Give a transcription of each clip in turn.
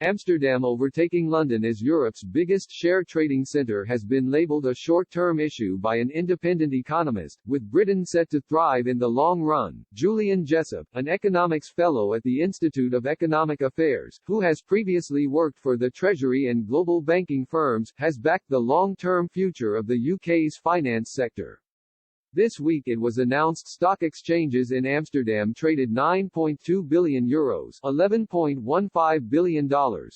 Amsterdam overtaking London as Europe's biggest share trading centre has been labelled a short-term issue by an independent economist, with Britain set to thrive in the long run. Julian Jessop, an economics fellow at the Institute of Economic Affairs, who has previously worked for the Treasury and global banking firms, has backed the long-term future of the UK's finance sector. This week it was announced stock exchanges in Amsterdam traded €9.2 billion $11.15 billion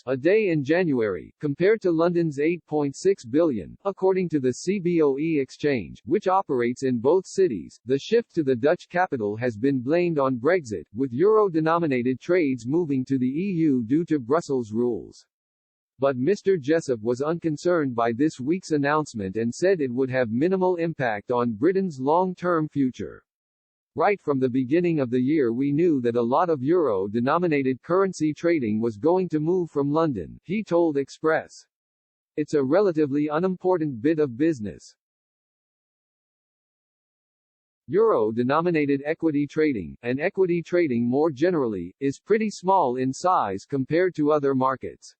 a day in January, compared to London's $8.6 billion, according to the CBOE exchange, which operates in both cities. The shift to the Dutch capital has been blamed on Brexit, with euro-denominated trades moving to the EU due to Brussels rules. But Mr. Jessop was unconcerned by this week's announcement and said it would have minimal impact on Britain's long-term future. Right from the beginning of the year we knew that a lot of euro-denominated currency trading was going to move from London, he told Express. It's a relatively unimportant bit of business. Euro-denominated equity trading, and equity trading more generally, is pretty small in size compared to other markets.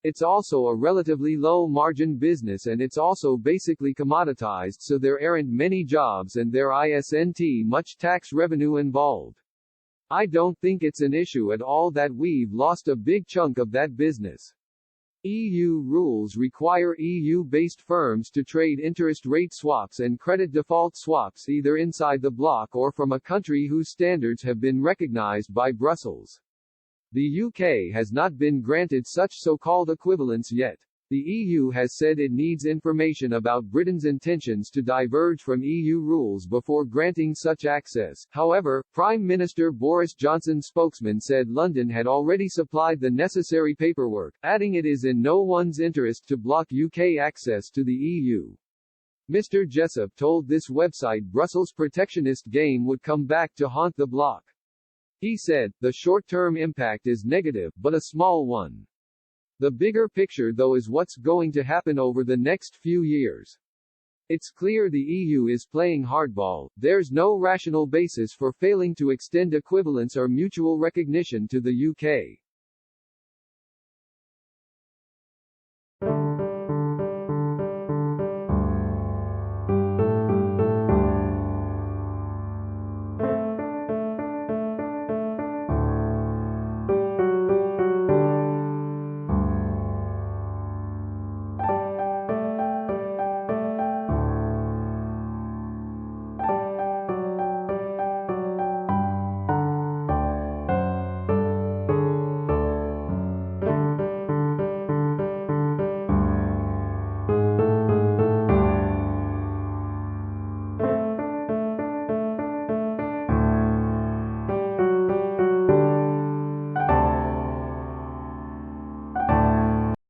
It's also a relatively low-margin business and it's also basically commoditized, so there aren't many jobs and there isn't much tax revenue involved. I don't think it's an issue at all that we've lost a big chunk of that business. EU rules require EU-based firms to trade interest rate swaps and credit default swaps either inside the bloc or from a country whose standards have been recognized by Brussels. The UK has not been granted such so-called equivalence yet. The EU has said it needs information about Britain's intentions to diverge from EU rules before granting such access. However, Prime Minister Boris Johnson's spokesman said London had already supplied the necessary paperwork, adding it is in no one's interest to block UK access to the EU. Mr. Jessop told this website Brussels' protectionist game would come back to haunt the bloc. He said, the short-term impact is negative, but a small one. The bigger picture though is what's going to happen over the next few years. It's clear the EU is playing hardball. There's no rational basis for failing to extend equivalence or mutual recognition to the UK.